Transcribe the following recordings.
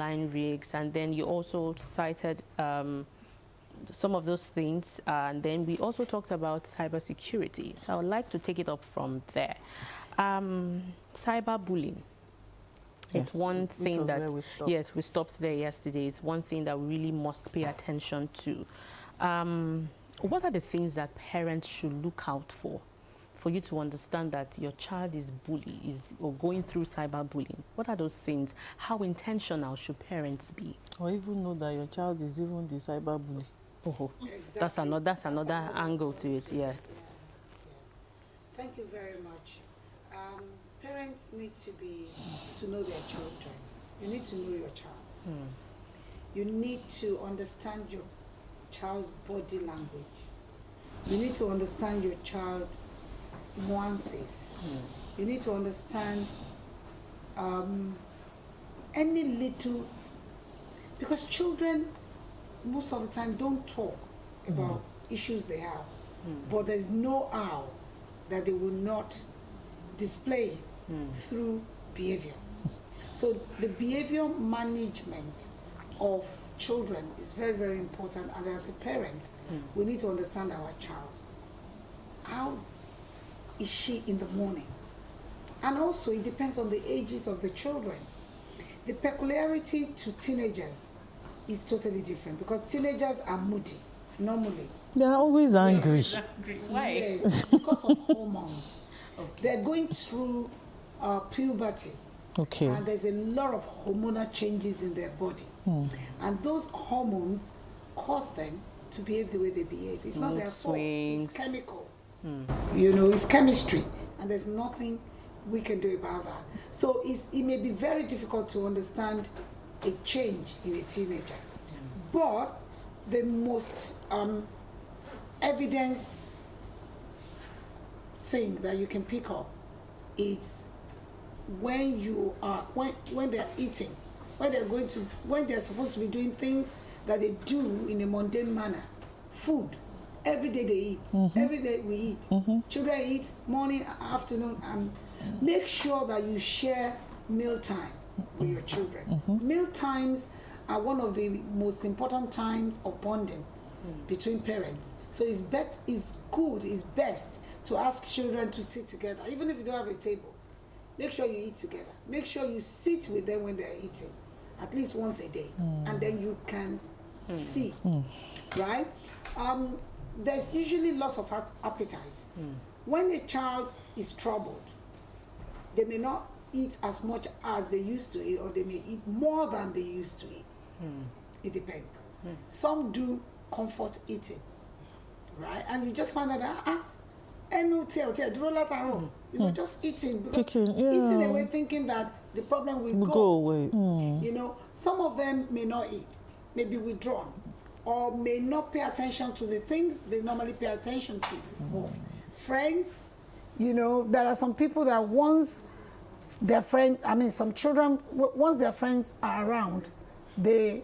online risks, and then you also cited some of those things, and then we also talked about cybersecurity. So I would like to take it up from there. Cyberbullying. It's one thing that, yes, we stopped there yesterday. It's one thing that we really must pay attention to. What are the things that parents should look out for you to understand that your child is bullied or going through cyberbullying? What are those things? How intentional should parents be? Or even know that your child is even the cyberbully. Oh, exactly. That's another angle to it, yeah. Thank you very much. Parents need to know their children. You need to know your child. You need to understand your child's body language. You need to understand your child's nuances. You need to understand any little, because children most of the time don't talk about issues they have, but there's no how that they will not display it through behavior. So the behavior management of children is very, very important, and as a parent, we need to understand our child. How is she in the morning? And also it depends on the ages of the children. The peculiarity to teenagers is totally different, because teenagers are moody normally. They're always angry. Yes. Why? Yes, because of hormones. Okay. They're going through puberty. Okay. And there's a lot of hormonal changes in their body. And those hormones cause them to behave the way they behave. It's not their fault. It's chemical. You know, it's chemistry. And there's nothing we can do about that. So it may be very difficult to understand a change in a teenager. But the most evidence thing that you can pick up is when you are when they're eating, when they're supposed to be doing things that they do in a mundane manner. Food, every day they eat. Every day we eat. Children eat morning, afternoon, and make sure that you share meal time with your children. Meal times are one of the most important times of bonding between parents. So it's best to ask children to sit together, even if you don't have a table. Make sure you eat together. Make sure you sit with them when they're eating, at least once a day, and then you can see, right? There's usually loss of appetite. When a child is troubled, they may not eat as much as they used to eat, or they may eat more than they used to eat. It depends. Some do comfort eating, right? And you just find out you know, just eating, because eating away, thinking that the problem will go away. You know, some of them may not eat, may be withdrawn, or may not pay attention to the things they normally pay attention to before. Friends, you know, there are some people that once their friend, some children, once their friends are around, they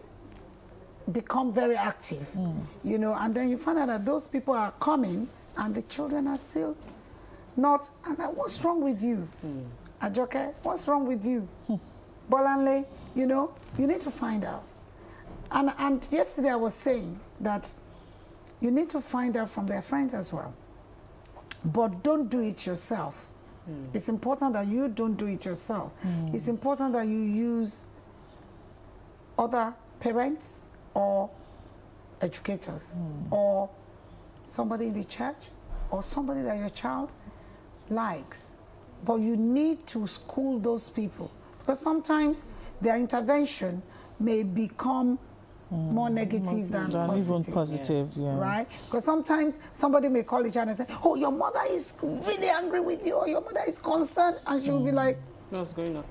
become very active, you know, and then you find out that those people are coming and the children are still not. And what's wrong with you? Ajoke, what's wrong with you? Bolanle, you know, you need to find out. And yesterday I was saying that you need to find out from their friends as well. But don't do it yourself. It's important that you don't do it yourself. It's important that you use other parents or educators or somebody in the church or somebody that your child likes. But you need to school those people, because sometimes their intervention may become more negative than positive. Even positive, right? Because sometimes somebody may call the child and say, oh, your mother is really angry with you, or your mother is concerned, and she will be like, what's going on?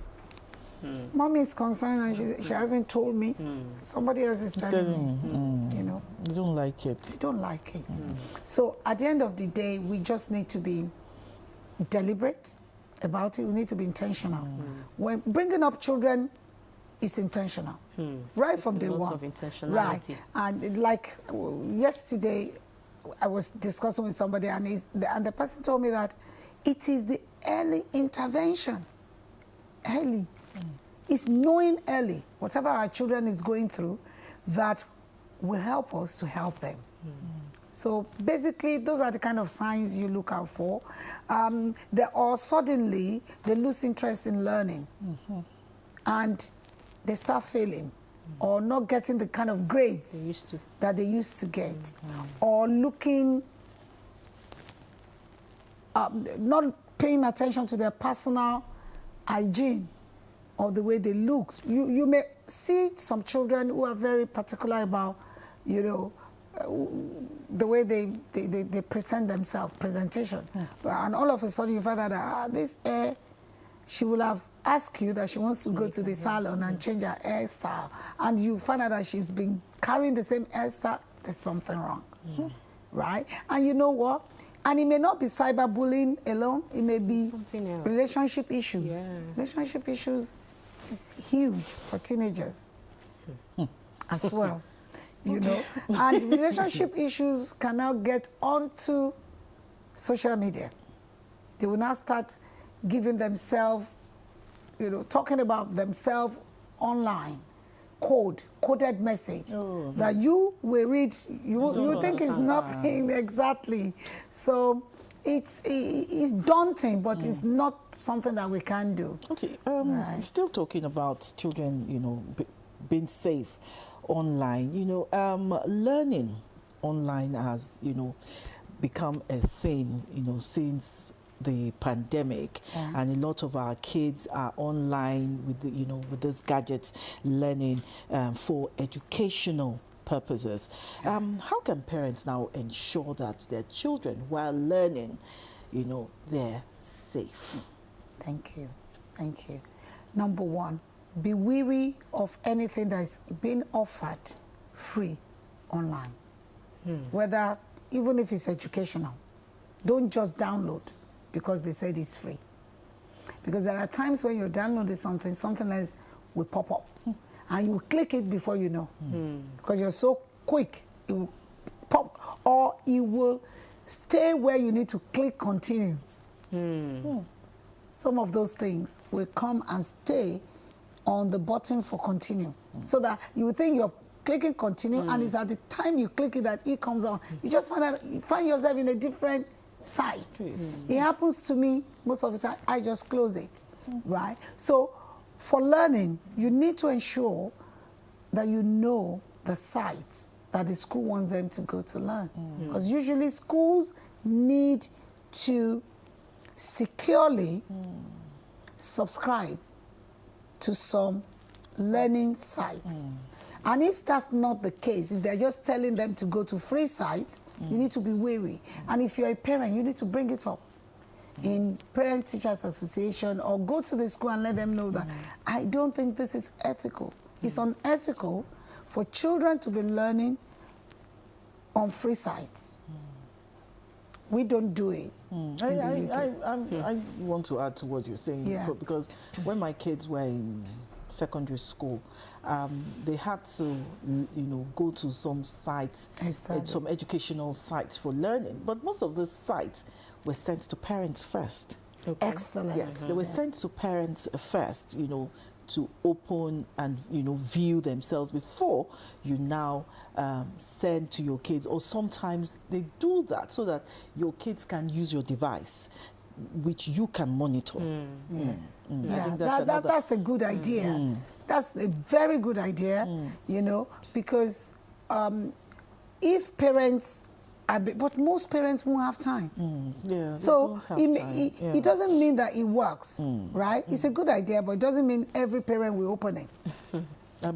Mommy is concerned and she hasn't told me. Somebody else is telling me. You know, they don't like it. They don't like it. So at the end of the day, we just need to be deliberate about it. We need to be intentional. When bringing up children is intentional, right from day one. Right, and like yesterday, I was discussing with somebody, and the person told me that it is the early intervention, early. it's knowing early whatever our children is going through that will help us to help them. So basically, those are the kind of signs you look out for. Or suddenly, they lose interest in learning. And they start failing or not getting the kind of grades that they used to get. Or looking, not paying attention to their personal hygiene or the way they look. You may see some children who are very particular about, you know, the way they present themselves, presentation. And all of a sudden you find out that she will have asked you that she wants to go to the salon and change her hairstyle. And you find out that she's been carrying the same hairstyle. There's something wrong, right? And you know what? And it may not be cyberbullying alone. It may be relationship issues. Relationship issues is huge for teenagers as well. You know, and relationship issues can now get onto social media. They will now start giving themselves, you know, talking about themselves online, coded message that you will read, you think it's nothing exactly. So it's daunting, but it's not something that we can do. Okay, still talking about children, you know, being safe online, you know, learning online has, you know, become a thing, you know, since the pandemic, and a lot of our kids are online with the, you know, with these gadgets, learning for educational purposes. How can parents now ensure that their children, while learning, you know, they're safe? Thank you. Thank you. Number one, be wary of anything that is being offered free online. Whether, even if it's educational, don't just download because they said it's free. Because there are times when you're downloading something else will pop up. And you click it before you know. Because you're so quick, it will pop, or it will stay where you need to click continue. Some of those things will come and stay on the button for continue. So that you would think you're clicking continue, and it's at the time you click it that it comes on. You just find yourself in a different site. It happens to me most of the time. I just close it, right? So for learning, you need to ensure that you know the sites that the school wants them to go to learn. Because usually schools need to securely subscribe to some learning sites. And if that's not the case, if they're just telling them to go to free sites, you need to be wary. And if you're a parent, you need to bring it up in Parent Teachers Association, or go to the school and let them know that I don't think this is ethical. It's unethical for children to be learning on free sites. We don't do it. I want to add to what you're saying, because when my kids were in secondary school, they had to, you know, go to some sites, some educational sites for learning. But most of the sites were sent to parents first. Excellent. Yes, they were sent to parents first, you know, to open and, you know, view themselves before you now send to your kids. Or sometimes they do that so that your kids can use your device, which you can monitor. Yes. I think that's a good idea. That's a very good idea, you know, because if parents but most parents won't have time. So it doesn't mean that it works, right? It's a good idea, but it doesn't mean every parent will open it.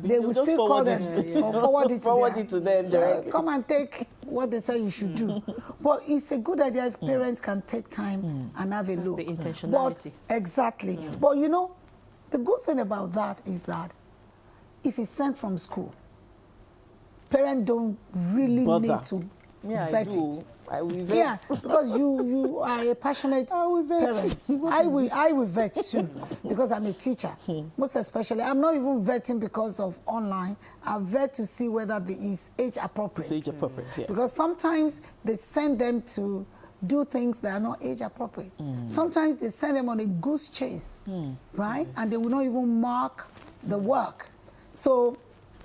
They will still call them or forward it to them directly. Come and take what they say you should do. But it's a good idea if parents can take time and have a look. The intentionality. Exactly. But you know, the good thing about that is that if it's sent from school, parents don't really need to vet it. I will vet. Yeah, because you are a passionate parent. I will vet too, because I'm a teacher. Most especially, I'm not even vetting because of online. I vet to see whether it is age appropriate. It's age appropriate, yeah. Because sometimes they send them to do things that are not age appropriate. Sometimes they send them on a goose chase, right? And they will not even mark the work. So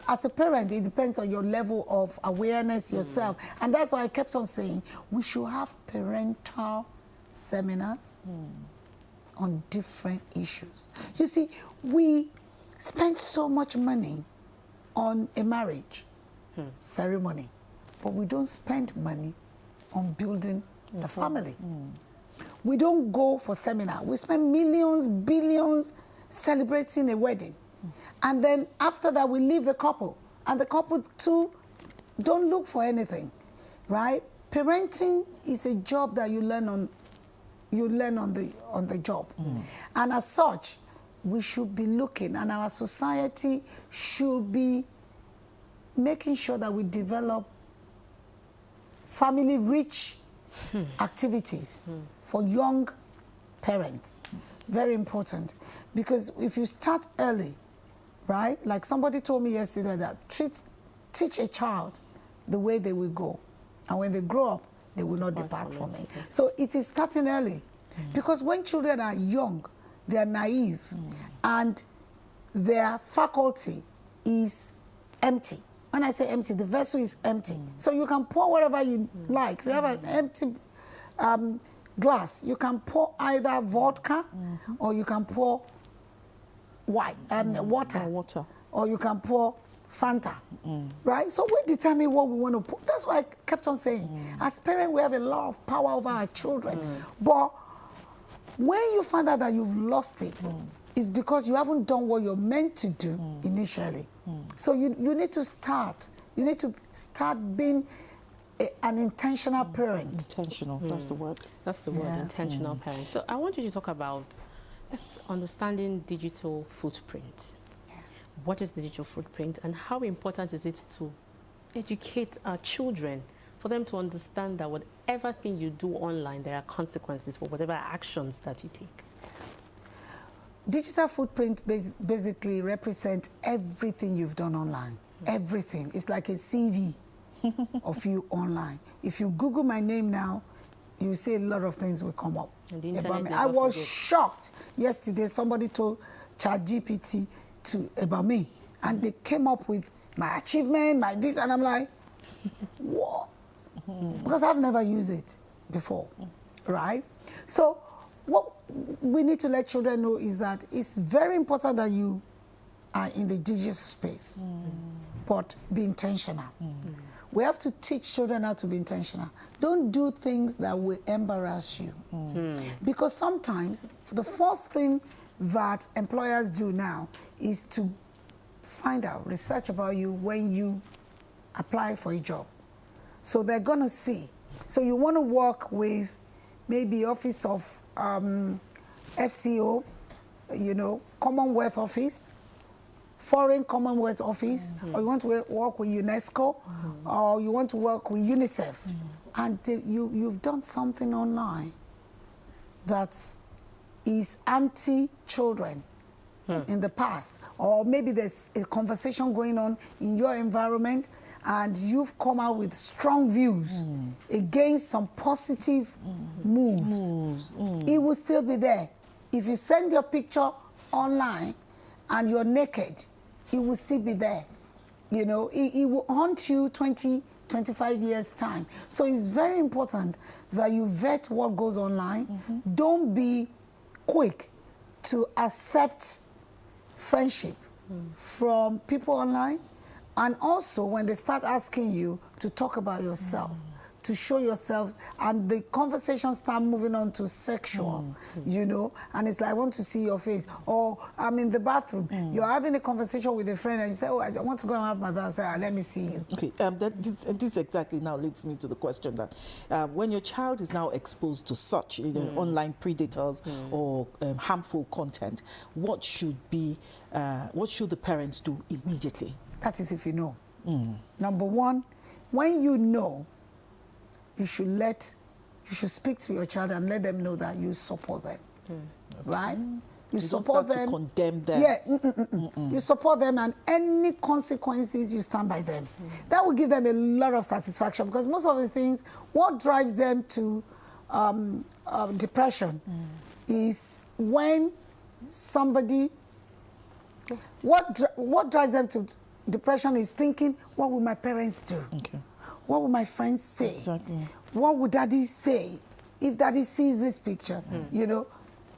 as a parent, it depends on your level of awareness yourself. And that's why I kept on saying we should have parental seminars on different issues. You see, we spend so much money on a marriage ceremony, but we don't spend money on building the family. We don't go for seminar. We spend millions, billions celebrating a wedding. And then after that, we leave the couple. And the couple too don't look for anything, right? Parenting is a job that you learn on the job. And as such, we should be looking, and our society should be making sure that we develop family-rich activities for young parents. Very important. Because if you start early, right? Like somebody told me yesterday that teach a child the way they will go. And when they grow up, they will not depart from it. So it is starting early. Because when children are young, they are naive. And their faculty is empty. When I say empty, the vessel is empty. So you can pour whatever you like. If you have an empty glass, you can pour either vodka or you can pour water. Or you can pour Fanta, right? So we determine what we want to put. That's why I kept on saying, as parents, we have a lot of power over our children. But when you find out that you've lost it, it's because you haven't done what you're meant to do initially. So you need to start. You need to start being an intentional parent. Intentional, that's the word. That's the word, intentional parent. So I want you to talk about understanding digital footprint. What is digital footprint and how important is it to educate our children for them to understand that whatever thing you do online, there are consequences for whatever actions that you take? Digital footprint basically represents everything you've done online. Everything. It's like a CV of you online. If you Google my name now, you see a lot of things will come up about me. I was shocked. Yesterday, somebody told ChatGPT about me, and they came up with my achievement, my this, and I'm like, what? Because I've never used it before, right? So what we need to let children know is that it's very important that you are in the digital space, but be intentional. We have to teach children how to be intentional. Don't do things that will embarrass you. Because sometimes the first thing that employers do now is to find out, research about you when you apply for a job. So they're gonna see. So you wanna work with maybe Office of FCO, you know, Commonwealth Office, Foreign Commonwealth Office, or you want to work with UNESCO, or you want to work with UNICEF, and you've done something online that is anti-children in the past, or maybe there's a conversation going on in your environment and you've come out with strong views against some positive moves. It will still be there. If you send your picture online and you're naked, it will still be there. You know, it will haunt you 20, 25 years' time. So it's very important that you vet what goes online. Don't be quick to accept friendship from people online. And also, when they start asking you to talk about yourself, to show yourself, and the conversation start moving on to sexual, you know, and it's like, I want to see your face, or I'm in the bathroom. You're having a conversation with a friend, and you say, oh, I want to go and have my bath. Say, let me see you. Okay, this exactly now leads me to the question that when your child is now exposed to such online predators or harmful content, what should the parents do immediately? That is if you know. Number one, when you know, you should speak to your child and let them know that you support them, right? You support them. To condemn them. Yeah, you support them, and any consequences, you stand by them. That will give them a lot of satisfaction, because most of the things, what drives them to depression is when somebody What drives them to depression is thinking, what will my parents do? Okay. What will my friends say? Exactly. What would daddy say if daddy sees this picture? You know,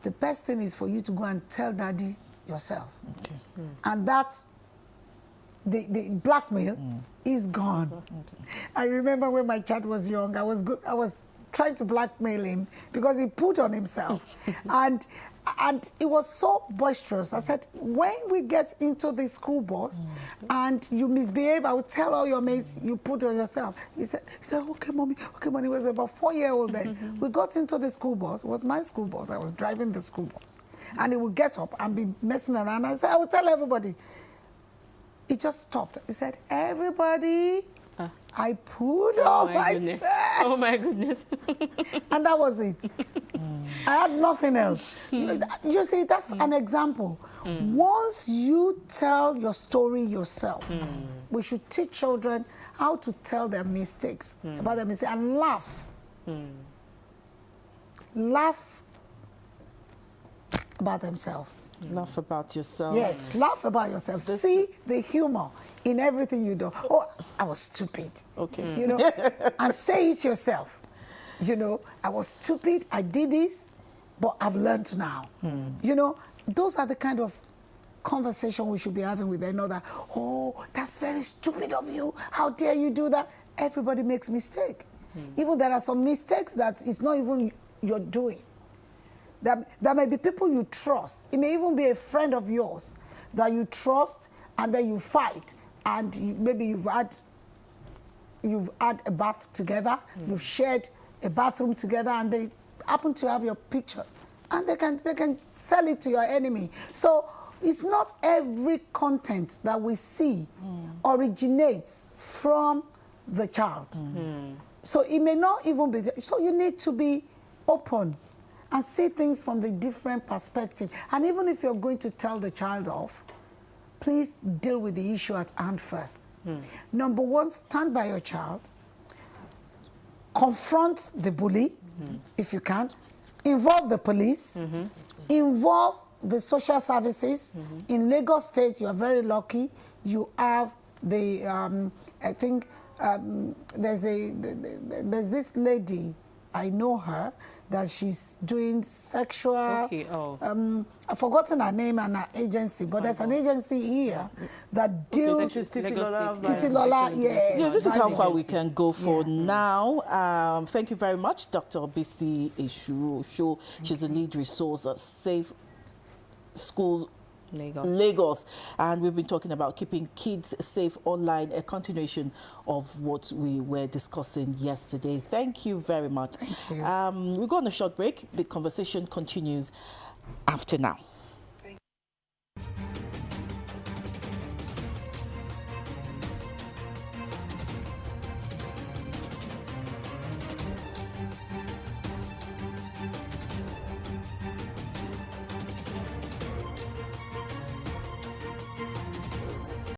the best thing is for you to go and tell daddy yourself. Okay. And that, the blackmail is gone. Okay. I remember when my child was young, I was trying to blackmail him because he put on himself. and it was so boisterous. I said, when we get into the school bus and you misbehave, I will tell all your mates you put on yourself. He said, okay, mommy. Okay, mommy. He was about 4-year-old then. We got into the school bus. It was my school bus. I was driving the school bus. And he would get up and be messing around. I said, I will tell everybody. He just stopped. He said, everybody, I put on myself. Oh, my goodness. And that was it. I had nothing else. You see, that's an example. Once you tell your story yourself, we should teach children how to tell their mistakes, about their mistakes, and laugh. Laugh about themselves. Laugh about yourself. Yes, laugh about yourself. See the humor in everything you do. Oh, I was stupid. Okay. You know, and say it yourself. You know, I was stupid, I did this, but I've learned now. You know, those are the kind of conversation we should be having with another. Oh, that's very stupid of you. How dare you do that? Everybody makes mistake. Even there are some mistakes that it's not even you're doing. There may be people you trust. It may even be a friend of yours that you trust, and then you fight, and maybe you've had a bath together, you've shared a bathroom together, and they happen to have your picture, and they can sell it to your enemy. So it's not every content that we see originates from the child. So it may not even be. So you need to be open and see things from the different perspective. And even if you're going to tell the child off, please deal with the issue at hand first. Number one, stand by your child. Confront the bully, if you can. Involve the police. Involve the social services. In Lagos State, you are very lucky. You have the, I think, there's this lady, I know her, that she's doing sexual, I've forgotten her name and her agency, but there's an agency here that deals... Titilola, yes. Yes, this is how far we can go for now. Thank you very much, Dr. Bisi Eshuosho. She's the lead resource at Safe Schools Lagos, and we've been talking about keeping kids safe online, a continuation of what we were discussing yesterday. Thank you very much. Thank you. We'll go on a short break. The conversation continues after now.